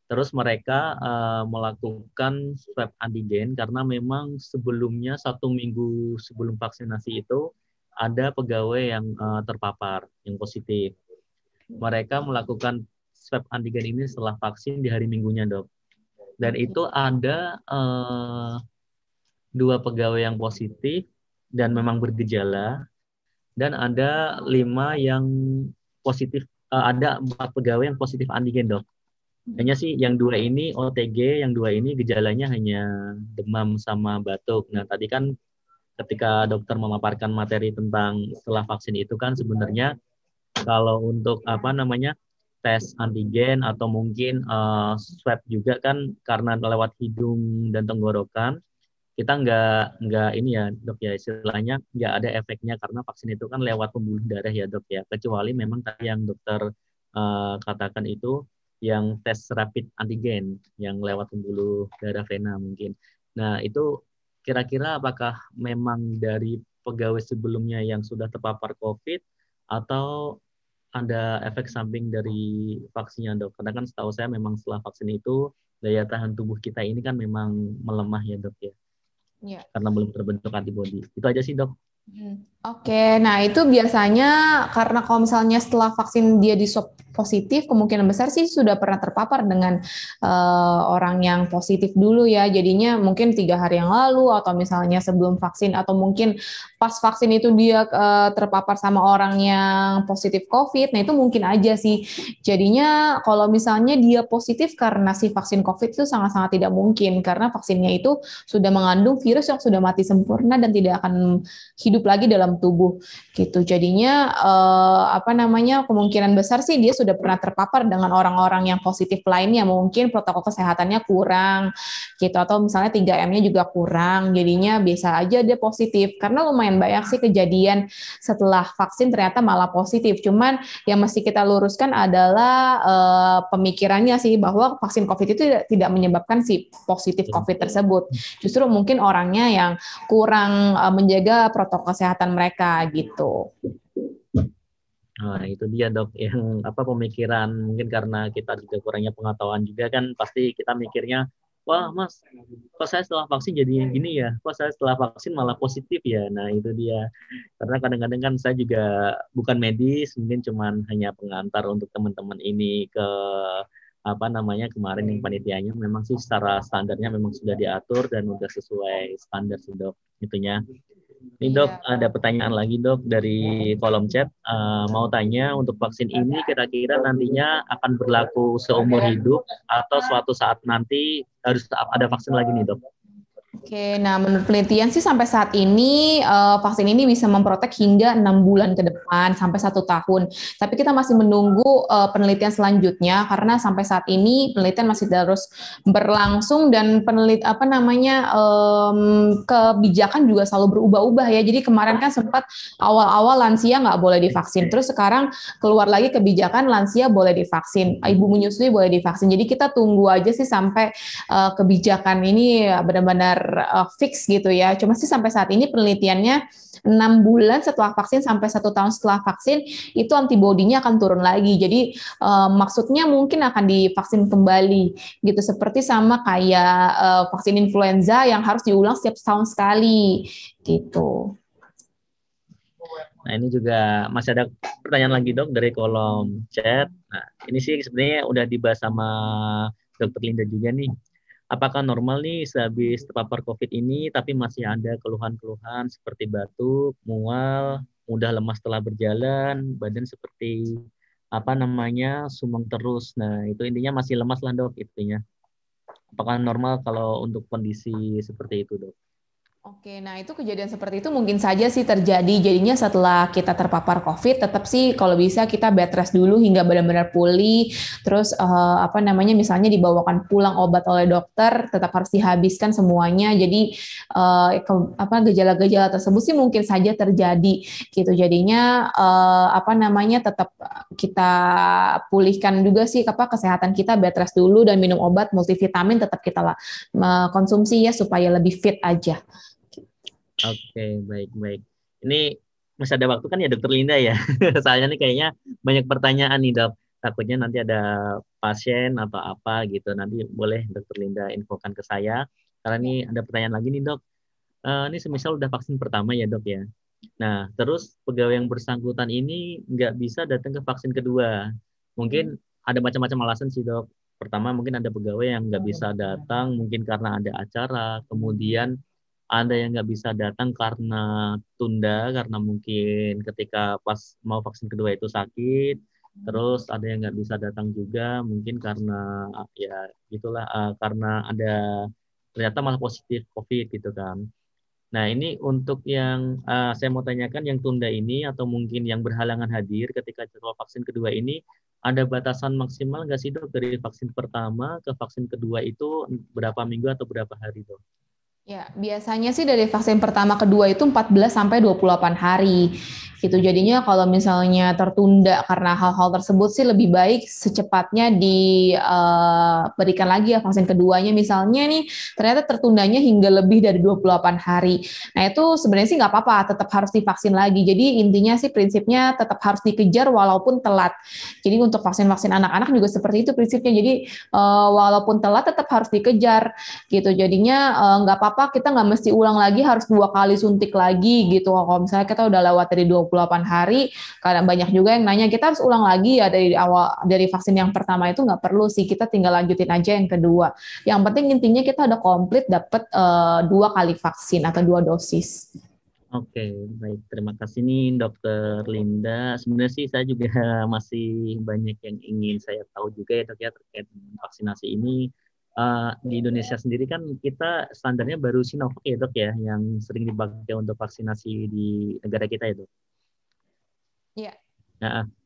S1: Terus mereka melakukan swab antigen karena memang sebelumnya 1 minggu sebelum vaksinasi itu ada pegawai yang terpapar, yang positif. Mereka melakukan swab antigen ini setelah vaksin di hari Minggunya dok. Dan itu ada 2 pegawai yang positif dan memang bergejala. Dan ada 5 yang positif, ada 4 pegawai yang positif antigen dok. Hanya sih yang 2 ini OTG, yang 2 ini gejalanya hanya demam sama batuk. Nah tadi kan ketika dokter memaparkan materi tentang setelah vaksin itu kan sebenarnya kalau untuk tes antigen atau mungkin swab juga kan karena lewat hidung dan tenggorokan kita nggak ini ya dok ya istilahnya nggak ada efeknya karena vaksin itu kan lewat pembuluh darah ya dok ya kecuali memang tadi yang dokter katakan itu yang tes rapid antigen yang lewat pembuluh darah vena mungkin. Nah itu kira-kira apakah memang dari pegawai sebelumnya yang sudah terpapar COVID atau ada efek samping dari vaksinnya dok? Karena kan setahu saya memang setelah vaksin itu daya tahan tubuh kita ini kan memang melemah ya dok ya. Ya. Karena belum terbentuk antibodi. Itu aja sih dok.
S2: Oke, nah itu biasanya karena kalau misalnya setelah vaksin dia di swab positif, kemungkinan besar sih sudah pernah terpapar dengan orang yang positif dulu ya. Jadinya mungkin 3 hari yang lalu atau misalnya sebelum vaksin atau mungkin pas vaksin itu dia terpapar sama orang yang positif COVID. Nah itu mungkin aja sih. Jadinya kalau misalnya dia positif karena si vaksin COVID itu sangat-sangat tidak mungkin karena vaksinnya itu sudah mengandung virus yang sudah mati sempurna dan tidak akan hidup lagi dalam tubuh gitu. Jadinya kemungkinan besar sih dia sudah pernah terpapar dengan orang-orang yang positif lainnya, mungkin protokol kesehatannya kurang gitu atau misalnya 3M-nya juga kurang. Jadinya biasa aja dia positif karena lumayan banyak sih kejadian setelah vaksin ternyata malah positif. Cuman yang mesti kita luruskan adalah pemikirannya sih bahwa vaksin COVID itu tidak menyebabkan si positif COVID tersebut. Justru mungkin orangnya yang kurang menjaga protokol kesehatan mereka gitu.
S1: Nah, itu dia dok yang pemikiran mungkin karena kita juga kurangnya pengetahuan juga kan pasti kita mikirnya wah mas kok saya setelah vaksin jadi gini ya kok saya setelah vaksin malah positif ya. Nah itu dia karena kadang-kadang kan saya juga bukan medis mungkin cuman hanya pengantar untuk teman-teman ini ke kemarin yang panitianya memang sih secara standarnya memang sudah diatur dan sudah sesuai standar sih dok itunya. Ini dok, ada pertanyaan lagi dok dari kolom chat. Mau tanya untuk vaksin ini kira-kira nantinya akan berlaku seumur hidup atau suatu saat nanti harus ada vaksin lagi nih dok?
S2: Oke, nah menurut penelitian sih sampai saat ini vaksin ini bisa memprotek hingga 6 bulan ke depan sampai 1 tahun. Tapi kita masih menunggu penelitian selanjutnya karena sampai saat ini penelitian masih terus berlangsung dan kebijakan juga selalu berubah-ubah ya. Jadi kemarin kan sempat awal-awal lansia nggak boleh divaksin, terus sekarang keluar lagi kebijakan lansia boleh divaksin, ibu menyusui boleh divaksin. Jadi kita tunggu aja sih sampai kebijakan ini benar-benar fix gitu ya. Cuma sih sampai saat ini penelitiannya 6 bulan setelah vaksin sampai 1 tahun setelah vaksin itu antibodinya akan turun lagi. Jadi maksudnya mungkin akan divaksin kembali gitu, seperti sama kayak vaksin influenza yang harus diulang setiap tahun sekali gitu.
S1: Nah, ini juga masih ada pertanyaan lagi dok dari kolom chat. Nah, ini sih sebenarnya udah dibahas sama Dokter Linda juga nih. Apakah normal nih sehabis terpapar COVID ini tapi masih ada keluhan-keluhan seperti batuk, mual, mudah lemas setelah berjalan, badan seperti sumeng terus. Nah, itu intinya masih lemas lah dok intinya. Apakah normal kalau untuk kondisi seperti itu dok?
S2: Oke, nah itu kejadian seperti itu mungkin saja sih terjadi. Jadinya setelah kita terpapar COVID, tetap sih kalau bisa kita bed rest dulu hingga benar-benar pulih. Terus misalnya dibawakan pulang obat oleh dokter, tetap harus dihabiskan semuanya. Jadi gejala-gejala tersebut sih mungkin saja terjadi gitu. Jadinya tetap kita pulihkan juga sih kesehatan kita, bed rest dulu dan minum obat multivitamin tetap kita konsumsi ya supaya lebih fit aja.
S1: Oke, baik. Ini masih ada waktu kan ya Dokter Linda ya? Soalnya nih kayaknya banyak pertanyaan nih dok. Takutnya nanti ada pasien atau apa gitu. Nanti boleh Dokter Linda infokan ke saya. Karena ini ada pertanyaan lagi nih dok. Ini semisal udah vaksin pertama ya dok ya. Nah, terus pegawai yang bersangkutan ini nggak bisa datang ke vaksin kedua. Mungkin ada macam-macam alasan sih dok. Pertama mungkin ada pegawai yang nggak bisa datang mungkin karena ada acara. Kemudian ada yang nggak bisa datang karena tunda, karena mungkin ketika pas mau vaksin kedua itu sakit. Terus ada yang nggak bisa datang juga, mungkin karena ya gitulah, karena ada ternyata malah positif COVID gitu kan. Nah ini untuk yang saya mau tanyakan yang tunda ini atau mungkin yang berhalangan hadir ketika jadwal vaksin kedua ini, ada batasan maksimal nggak sih dok dari vaksin pertama ke vaksin kedua itu berapa minggu atau berapa hari dok?
S2: Ya, biasanya sih dari vaksin pertama kedua itu 14 sampai 28 hari. Gitu. Jadinya kalau misalnya tertunda karena hal-hal tersebut sih lebih baik secepatnya diberikan lagi ya vaksin keduanya. Misalnya nih ternyata tertundanya hingga lebih dari 28 hari. Nah, itu sebenarnya sih nggak apa-apa, tetap harus divaksin lagi. Jadi intinya sih prinsipnya tetap harus dikejar walaupun telat. Jadi untuk vaksin-vaksin anak-anak juga seperti itu prinsipnya. Jadi walaupun telat tetap harus dikejar gitu. Jadinya nggak apa-apa, kita nggak mesti ulang lagi harus 2 kali suntik lagi gitu. Kalau misalnya kita udah lewat dari 28 hari, karena banyak juga yang nanya kita harus ulang lagi ya dari awal, dari vaksin yang pertama itu nggak perlu sih, kita tinggal lanjutin aja yang kedua. Yang penting intinya kita udah komplit dapat 2 kali vaksin atau 2 dosis.
S1: Oke, baik. Terima kasih nih Dokter Linda. Sebenarnya sih saya juga masih banyak yang ingin saya tahu juga ya dok ya terkait dengan vaksinasi ini. Di Indonesia sendiri kan kita standarnya baru Sinovac ya dok ya, yang sering dipakai untuk vaksinasi di negara kita ya dok.
S2: Iya.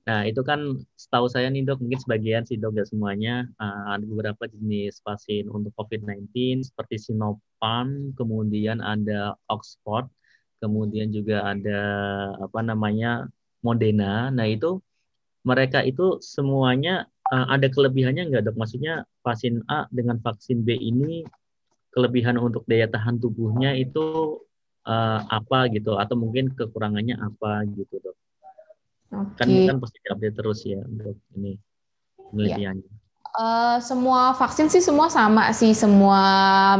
S1: Nah, itu kan setahu saya nih dok, mungkin sebagian sih dok, nggak semuanya, ada beberapa jenis vaksin untuk COVID-19 seperti Sinopharm, kemudian ada Oxford, kemudian juga ada Moderna. Nah itu mereka itu semuanya ada kelebihannya nggak dok? Maksudnya vaksin A dengan vaksin B ini kelebihan untuk daya tahan tubuhnya itu apa gitu? Atau mungkin kekurangannya apa gitu dok? Kan pasti update terus ya untuk ini penelitiannya.
S2: Semua vaksin sih semua sama sih, semua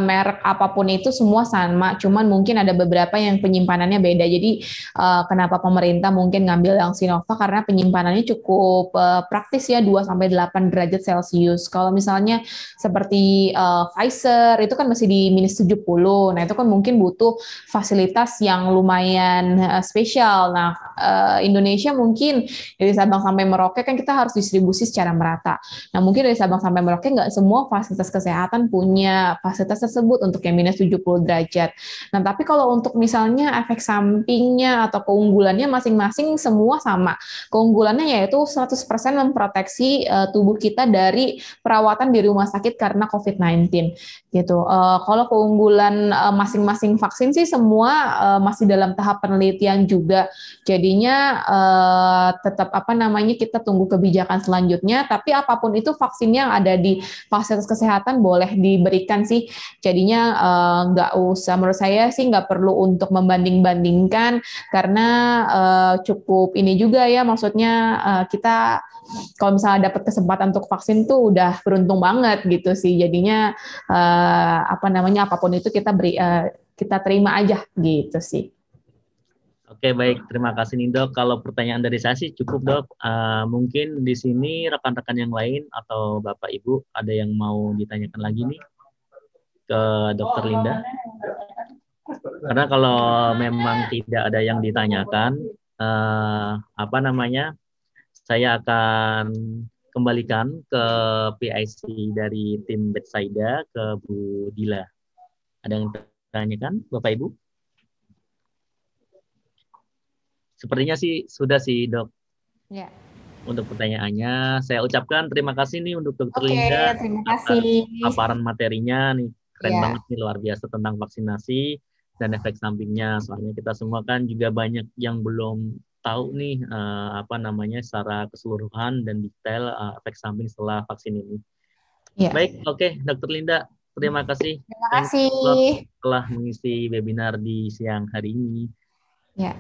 S2: merek apapun itu semua sama, cuman mungkin ada beberapa yang penyimpanannya beda. Jadi kenapa pemerintah mungkin ngambil yang Sinovac karena penyimpanannya cukup praktis ya, 2-8 derajat Celcius. Kalau misalnya seperti Pfizer itu kan masih di -70. Nah, itu kan mungkin butuh fasilitas yang lumayan spesial. Nah, Indonesia mungkin dari Sabang sampai Merauke kan kita harus distribusi secara merata. Nah, mungkin dari Sabang sampai Merauke nggak semua fasilitas kesehatan punya fasilitas tersebut untuk yang -70 derajat. Nah, tapi kalau untuk misalnya efek sampingnya atau keunggulannya masing-masing semua sama. Keunggulannya yaitu 100% memproteksi tubuh kita dari perawatan di rumah sakit karena COVID-19 gitu. Kalau keunggulan masing-masing vaksin sih semua masih dalam tahap penelitian juga. Jadinya tetap kita tunggu kebijakan selanjutnya, tapi apapun itu vaksin vaksinnya yang ada di fasilitas kesehatan boleh diberikan sih. Jadinya nggak usah, menurut saya sih nggak perlu untuk membanding-bandingkan karena cukup ini juga ya, maksudnya kita kalau misalnya dapat kesempatan untuk vaksin tuh udah beruntung banget gitu sih. Jadinya apapun itu kita kita terima aja gitu sih.
S1: Oke, baik. Terima kasih nih, Dok. Kalau pertanyaan dari saya sih cukup, Dok. Mungkin di sini rekan-rekan yang lain atau Bapak Ibu ada yang mau ditanyakan lagi nih ke Dokter Linda. Karena kalau memang tidak ada yang ditanyakan, saya akan kembalikan ke PIC dari tim Betsaida ke Bu Dila. Ada yang ditanyakan, Bapak Ibu? Sepertinya sih sudah sih, Dok.
S2: Ya.
S1: Untuk pertanyaannya, saya ucapkan terima kasih nih untuk Dokter
S2: Oke,
S1: Linda
S2: terima
S1: atas
S2: kasih.
S1: paparan materinya nih. Keren
S2: Ya.
S1: banget nih, luar biasa tentang vaksinasi dan efek sampingnya. Soalnya kita semua kan juga banyak yang belum tahu nih secara keseluruhan dan detail efek samping setelah vaksin ini.
S2: Ya.
S1: Baik, oke, Dokter Linda, terima kasih.
S2: Terima
S1: Thanks
S2: kasih.
S1: a lot telah mengisi webinar di siang hari ini.
S2: Ya.